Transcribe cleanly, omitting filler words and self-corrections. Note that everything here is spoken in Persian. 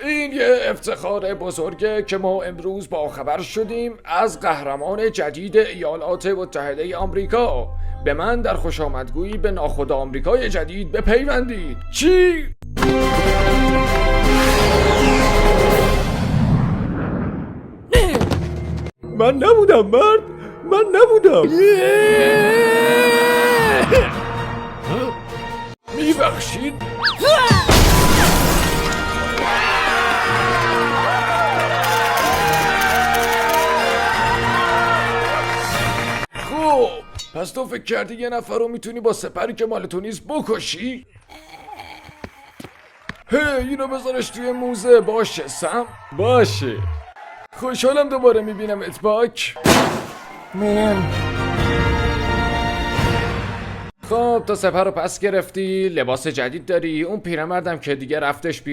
این یه افتخار بزرگه که ما امروز با خبر شدیم از قهرمان جدید ایالات متحده آمریکا. به من در خوشامدگویی به ناخدا آمریکای جدید بپیوندید. چی؟ من نبودم مرد، من نبودم. میبخشید؟ خب پس تو فکر کردی یه نفر رو میتونی با سپری که مال تو نیست بکشی؟ اینو بذارش توی موزه. باشه سم؟ باشه. خوشحالم دوباره میبینم اتباک. خب تا سپر رو پس گرفتی، لباس جدید داری، اون پیرمردم که دیگه رفتش بیرون